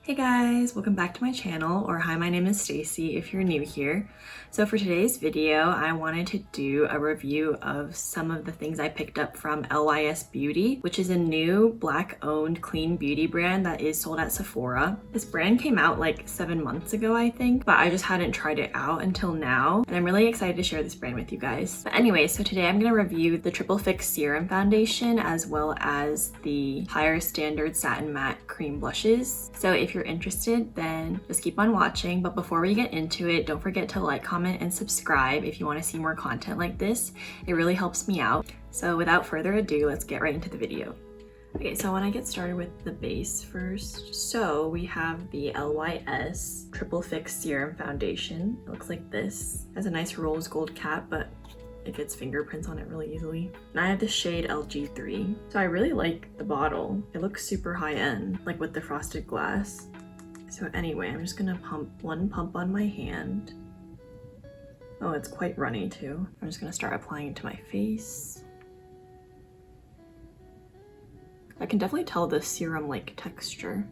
Hey guys, welcome back to my channel, or hi, my name is Stacy if you're new here. So for today's video, I wanted to do a review of some of the things I picked up from LYS Beauty, which is a new Black-owned clean beauty brand that is sold at Sephora. This brand came out like 7 months ago, I think, but I just hadn't tried it out until now, and I'm really excited to share this brand with you guys. But anyway, so today I'm going to review the Triple Fix Serum Foundation as well as the Higher Standard Satin Matte Cream Blushes. So if you're interested, then just keep on watching. But before we get into it, don't forget to like, comment, and subscribe if you want to see more content like this. It really helps me out. So without further ado, let's get right into the video. Okay, so I want to get started with the base first. So we have the LYS Triple Fix Serum Foundation. It looks like this. It has a nice rose gold cap, but it gets fingerprints on it really easily. And I have the shade LG3. So I really like the bottle. It looks super high end, like with the frosted glass. So anyway, I'm just gonna pump one pump on my hand. Oh, it's quite runny too. I'm just gonna start applying it to my face. I can definitely tell the serum-like texture.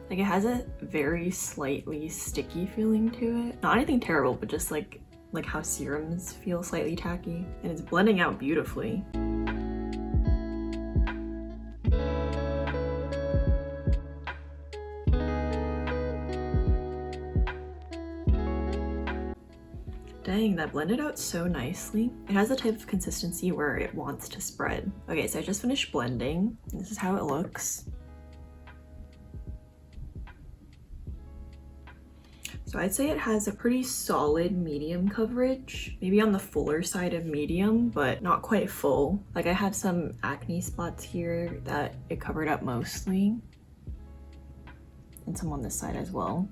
Like, it has a very slightly sticky feeling to it. Not anything terrible, but just like how serums feel slightly tacky. And it's blending out beautifully. Dang, that blended out so nicely. It has the type of consistency where it wants to spread. Okay, so I just finished blending. This is how it looks. So I'd say it has a pretty solid medium coverage, maybe on the fuller side of medium, but not quite full. Like, I had some acne spots here that it covered up mostly, and some on this side as well.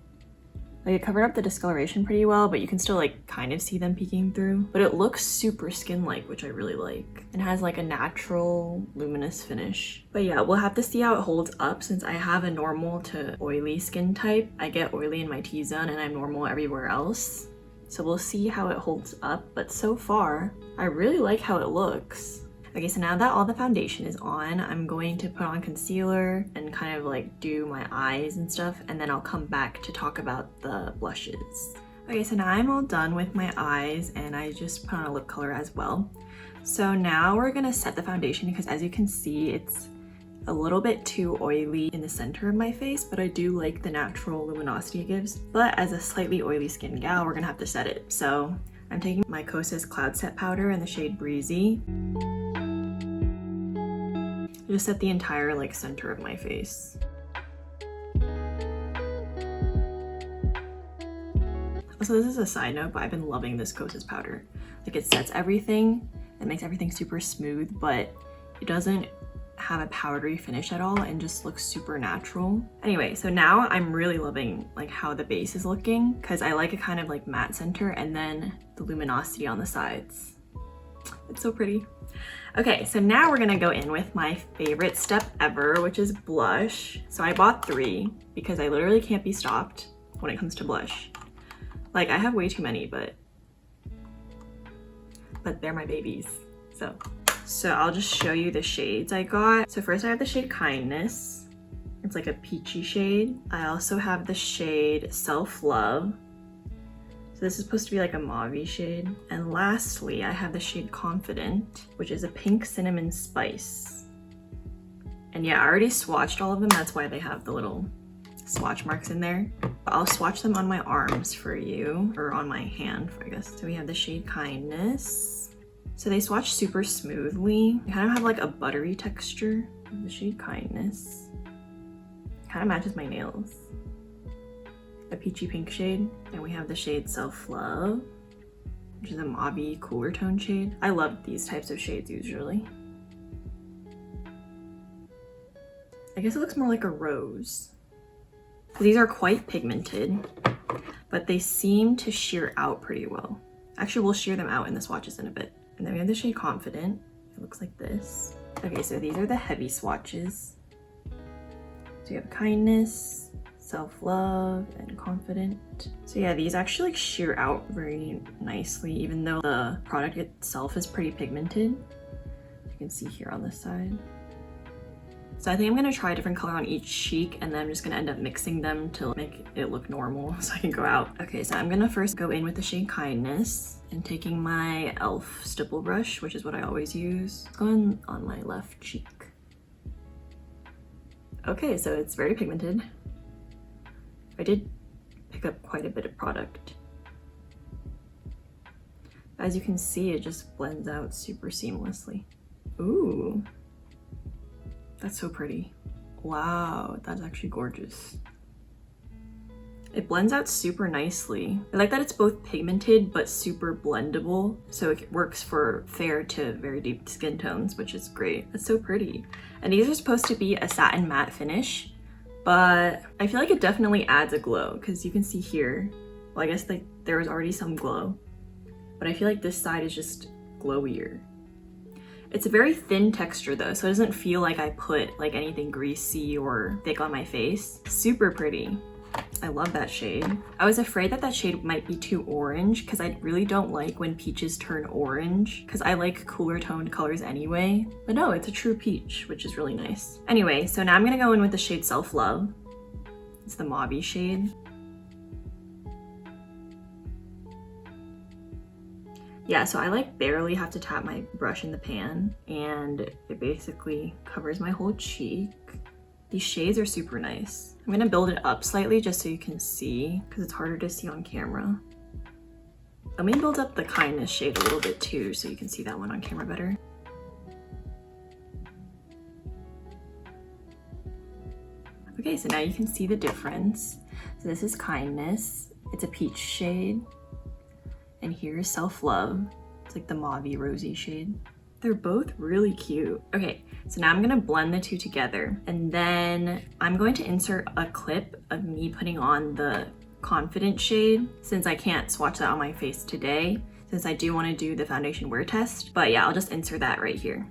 Like, it covered up the discoloration pretty well, but you can still like kind of see them peeking through. But it looks super skin-like, which I really like. It has like a natural luminous finish. But yeah, we'll have to see how it holds up since I have a normal to oily skin type. I get oily in my T-zone and I'm normal everywhere else. So we'll see how it holds up, but so far, I really like how it looks. Okay, so now that all the foundation is on, I'm going to put on concealer and kind of like do my eyes and stuff, and then I'll come back to talk about the blushes. Okay, so now I'm all done with my eyes and I just put on a lip color as well. So now we're gonna set the foundation because, as you can see, it's a little bit too oily in the center of my face, but I do like the natural luminosity it gives. But as a slightly oily skin gal, we're gonna have to set it. So I'm taking my Kosas Cloud Set Powder in the shade Breezy. Just set the entire like center of my face. Also, this is a side note, but I've been loving this Kosas powder. Like, it sets everything, it makes everything super smooth, but it doesn't have a powdery finish at all and just looks super natural. Anyway, so now I'm really loving like how the base is looking, because I like a kind of like matte center and then the luminosity on the sides. It's so pretty. Okay, so now we're gonna go in with my favorite step ever, which is blush. So I bought 3 because I literally can't be stopped when it comes to blush. Like, I have way too many, but they're my babies. So I'll just show you the shades I got. So first I have the shade Kindness. It's like a peachy shade. I also have the shade Self Love. So this is supposed to be like a mauve shade. And lastly, I have the shade Confident, which is a pink cinnamon spice. And yeah, I already swatched all of them. That's why they have the little swatch marks in there. But I'll swatch them on my arms for you, or on my hand, I guess. So we have the shade Kindness. So they swatch super smoothly. They kind of have like a buttery texture. The shade Kindness kind of matches my nails. A peachy pink shade, and we have the shade Self Love, which is a mauve cooler tone shade. I love these types of shades usually. I guess it looks more like a rose. These are quite pigmented, but they seem to sheer out pretty well. Actually, we'll sheer them out in the swatches in a bit. And then we have the shade Confident. It looks like this. Okay, so these are the heavy swatches. So you have Kindness, Self-Love, and Confident. So yeah, these actually like sheer out very nicely, even though the product itself is pretty pigmented. You can see here on this side. So I think I'm gonna try a different color on each cheek, and then I'm just gonna end up mixing them to make it look normal so I can go out. Okay, so I'm gonna first go in with the shade Kindness and taking my e.l.f. stipple brush, which is what I always use. It's going on my left cheek. Okay, so it's very pigmented. I did pick up quite a bit of product. As you can see, it just blends out super seamlessly. Ooh. That's so pretty. Wow, that's actually gorgeous. It blends out super nicely. I like that it's both pigmented but super blendable, so it works for fair to very deep skin tones, which is great. That's so pretty. And these are supposed to be a satin matte finish, but I feel like it definitely adds a glow, because you can see here, well, I guess like there was already some glow, but I feel like this side is just glowier. It's a very thin texture though, so it doesn't feel like I put like anything greasy or thick on my face. Super pretty. I love that shade. I was afraid that that shade might be too orange, because I really don't like when peaches turn orange, because I like cooler toned colors anyway. But no, it's a true peach, which is really nice. Anyway, so now I'm gonna go in with the shade Self Love. It's the mauve shade. Yeah, so I like barely have to tap my brush in the pan, and it basically covers my whole cheek. These shades are super nice. I'm gonna build it up slightly just so you can see, because it's harder to see on camera. Let me build up the Kindness shade a little bit too, so you can see that one on camera better. Okay, so now you can see the difference. So this is Kindness. It's a peach shade. And here's Self Love. It's like the mauve-y rosy shade. They're both really cute. Okay, so now I'm gonna blend the two together, and then I'm going to insert a clip of me putting on the Confident shade, since I can't swatch that on my face today, since I do want to do the foundation wear test. But yeah, I'll just insert that right here.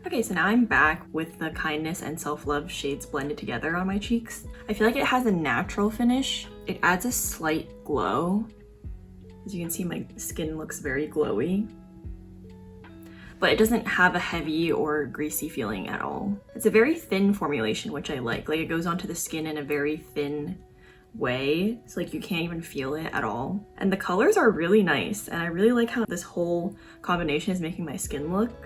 Okay, so now I'm back with the Kindness and Self Love shades blended together on my cheeks. I feel like it has a natural finish. It adds a slight glow. As you can see, my skin looks very glowy. But it doesn't have a heavy or greasy feeling at all. It's a very thin formulation, which I like. Like, it goes onto the skin in a very thin way. It's like you can't even feel it at all. And the colors are really nice, and I really like how this whole combination is making my skin look.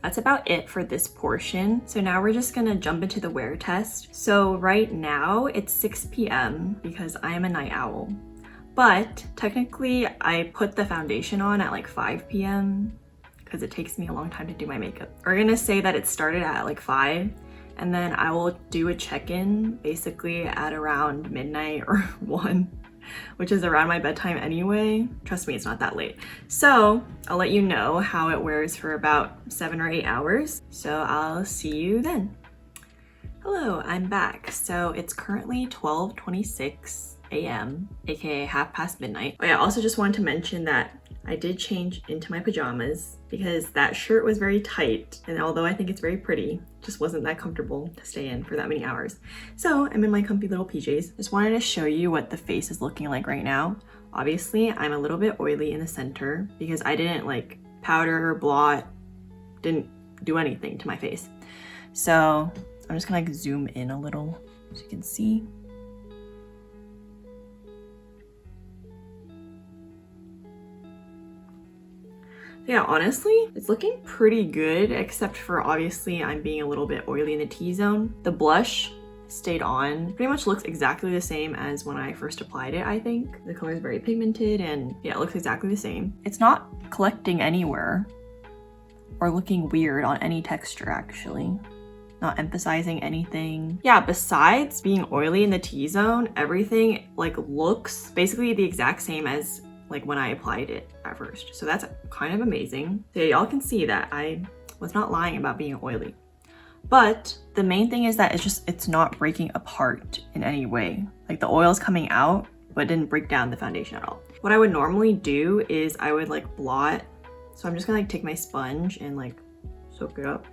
That's about it for this portion. So now we're just gonna jump into the wear test. So right now it's 6 p.m. because I am a night owl. But technically I put the foundation on at like 5 p.m. because it takes me a long time to do my makeup. We're gonna say that it started at like 5, and then I will do a check-in basically at around midnight or 1. Which is around my bedtime anyway. Trust me, it's not that late. So I'll let you know how it wears for about 7 or 8 hours. So I'll see you then. Hello, I'm back. So it's currently 12:26 a.m., aka half past midnight. Oh yeah, I also just wanted to mention that I did change into my pajamas because that shirt was very tight, and although I think it's very pretty, it just wasn't that comfortable to stay in for that many hours. So I'm in my comfy little PJs. Just wanted to show you what the face is looking like right now. Obviously, I'm a little bit oily in the center because I didn't like powder or blot, didn't do anything to my face. So I'm just gonna like zoom in a little so you can see. Yeah, honestly, it's looking pretty good, except for obviously I'm being a little bit oily in the T-zone. The blush stayed on. Pretty much looks exactly the same as when I first applied it, I think. The color is very pigmented and yeah, it looks exactly the same. It's not collecting anywhere or looking weird on any texture actually. Not emphasizing anything. Yeah, besides being oily in the T-zone, everything like looks basically the exact same as like when I applied it at first. So that's kind of amazing. So y'all can see that I was not lying about being oily. But the main thing is that it's not breaking apart in any way. Like the oil's coming out, but it didn't break down the foundation at all. What I would normally do is I would like blot. So I'm just gonna like take my sponge and like soak it up.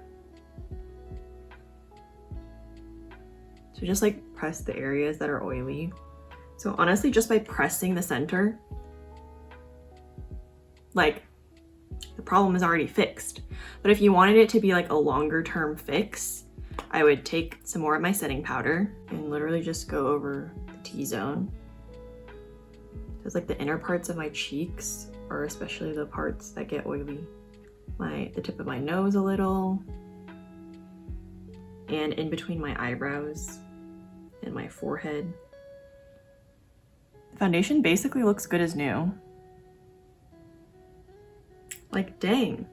So just like press the areas that are oily. So honestly, just by pressing the center, like the problem is already fixed. But if you wanted it to be like a longer term fix, I would take some more of my setting powder and literally just go over the T-zone. Because like the inner parts of my cheeks, or especially the parts that get oily, the tip of my nose a little, and in between my eyebrows and my forehead. The foundation basically looks good as new. Like, dang,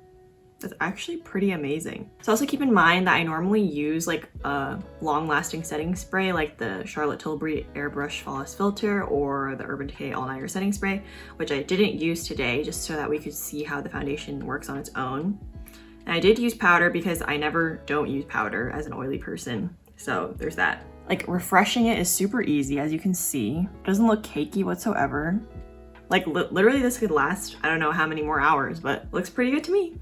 that's actually pretty amazing. So also keep in mind that I normally use like a long-lasting setting spray like the Charlotte Tilbury Airbrush Flawless Filter or the Urban Decay All Nighter Setting Spray, which I didn't use today just so that we could see how the foundation works on its own. And I did use powder because I don't use powder as an oily person. So there's that. Like refreshing it is super easy, as you can see. It doesn't look cakey whatsoever. Like literally this could last, I don't know how many more hours, but looks pretty good to me.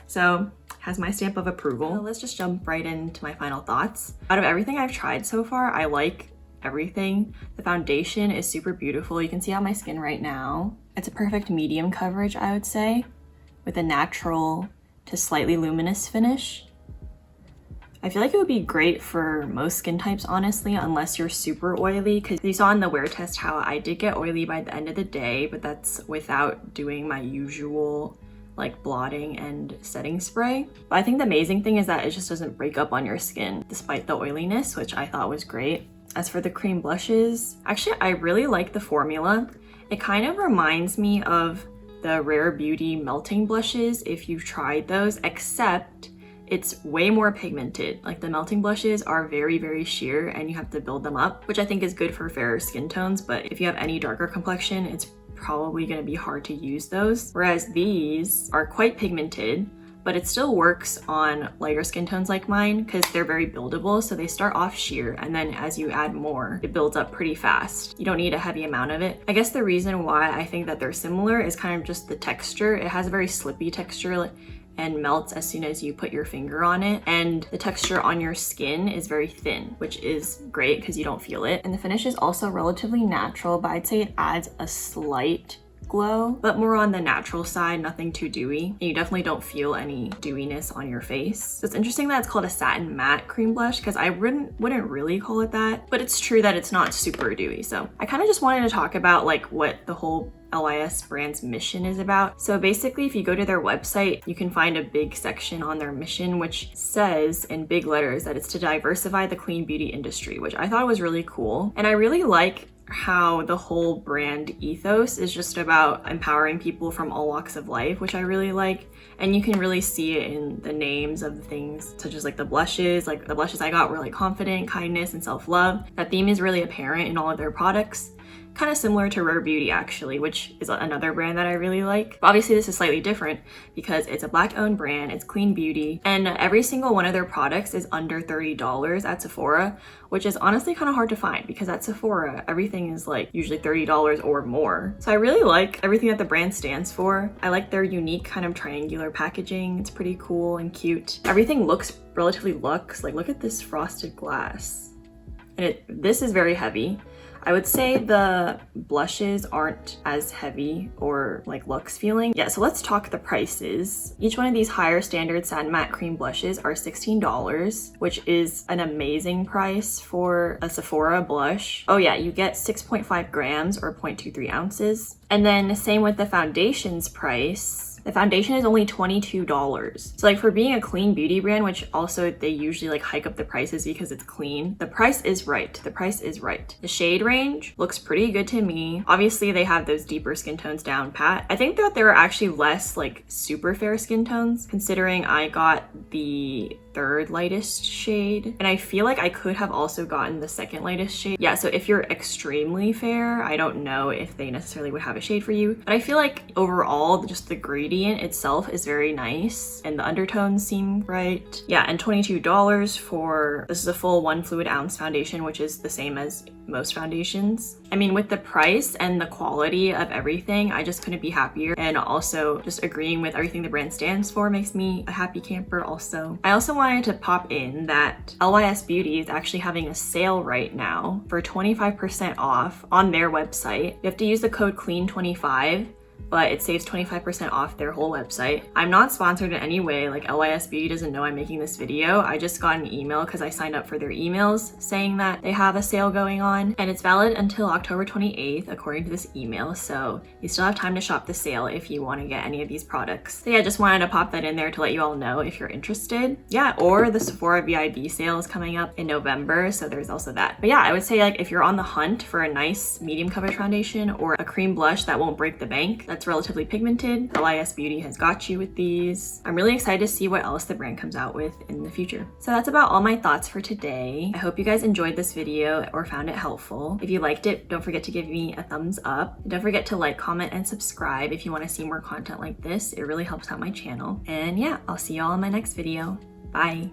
So has my stamp of approval. So let's just jump right into my final thoughts. Out of everything I've tried so far, I like everything. The foundation is super beautiful. You can see on my skin right now. It's a perfect medium coverage, I would say, with a natural to slightly luminous finish. I feel like it would be great for most skin types, honestly, unless you're super oily, because you saw in the wear test how I did get oily by the end of the day, but that's without doing my usual like blotting and setting spray. But I think the amazing thing is that it just doesn't break up on your skin despite the oiliness, which I thought was great. As for the cream blushes, actually I really like the formula. It kind of reminds me of the Rare Beauty melting blushes if you've tried those, except it's way more pigmented. Like the melting blushes are very, very sheer and you have to build them up, which I think is good for fairer skin tones. But if you have any darker complexion, it's probably gonna be hard to use those. Whereas these are quite pigmented, but it still works on lighter skin tones like mine because they're very buildable. So they start off sheer and then as you add more, it builds up pretty fast. You don't need a heavy amount of it. I guess the reason why I think that they're similar is kind of just the texture. It has a very slippy texture and melts as soon as you put your finger on it. And the texture on your skin is very thin, which is great because you don't feel it. And the finish is also relatively natural, but I'd say it adds a slight glow, but more on the natural side, nothing too dewy. And you definitely don't feel any dewiness on your face. So it's interesting that it's called a satin matte cream blush because I wouldn't really call it that, but it's true that it's not super dewy. So I kind of just wanted to talk about like what the whole LYS brand's mission is about. So basically, if you go to their website, you can find a big section on their mission, which says in big letters that it's to diversify the clean beauty industry, which I thought was really cool. And I really like how the whole brand ethos is just about empowering people from all walks of life, which I really like. And you can really see it in the names of the things, such as like the blushes. Like the blushes I got were like confident, kindness, and self-love. That theme is really apparent in all of their products. Kind of similar to Rare Beauty actually, which is another brand that I really like. But obviously this is slightly different because it's a Black owned brand, it's clean beauty, and every single one of their products is under $30 at Sephora, which is honestly kind of hard to find because at Sephora, everything is like usually $30 or more. So I really like everything that the brand stands for. I like their unique kind of triangular packaging. It's pretty cool and cute. Everything looks relatively luxe. Like look at this frosted glass. And this is very heavy. I would say the blushes aren't as heavy or like luxe feeling. Yeah, so let's talk the prices. Each one of these higher standard satin matte cream blushes are $16, which is an amazing price for a Sephora blush. Oh yeah, you get 6.5 grams or 0.23 ounces. And then same with the foundation's price. The foundation is only $22. So like for being a clean beauty brand, which also they usually like hike up the prices because it's clean, the price is right. The price is right. The shade range looks pretty good to me. Obviously they have those deeper skin tones down pat. I think that there are actually less like super fair skin tones considering I got the third lightest shade. And I feel like I could have also gotten the second lightest shade. Yeah, so if you're extremely fair, I don't know if they necessarily would have a shade for you. But I feel like overall, just the gradient itself is very nice and the undertones seem right. Yeah, and $22 for, this is a full 1 fluid ounce foundation, which is the same as most foundations. I mean, with the price and the quality of everything, I just couldn't be happier. And also just agreeing with everything the brand stands for makes me a happy camper also. I also wanted to pop in that LYS Beauty is actually having a sale right now for 25% off on their website. You have to use the code CLEAN25, but it saves 25% off their whole website. I'm not sponsored in any way, like LYS Beauty doesn't know I'm making this video. I just got an email because I signed up for their emails saying that they have a sale going on, and it's valid until October 28th according to this email, so you still have time to shop the sale if you want to get any of these products. So yeah, just wanted to pop that in there to let you all know if you're interested. Yeah, or the Sephora VIB sale is coming up in November, so there's also that. But yeah, I would say like if you're on the hunt for a nice medium coverage foundation or a cream blush that won't break the bank, that's relatively pigmented, LYS Beauty has got you with these. I'm really excited to see what else the brand comes out with in the future. So that's about all my thoughts for today. I hope you guys enjoyed this video or found it helpful. If you liked it, don't forget to give me a thumbs up. Don't forget to like, comment, and subscribe if you want to see more content like this. It really helps out my channel. And yeah, I'll see y'all in my next video. Bye.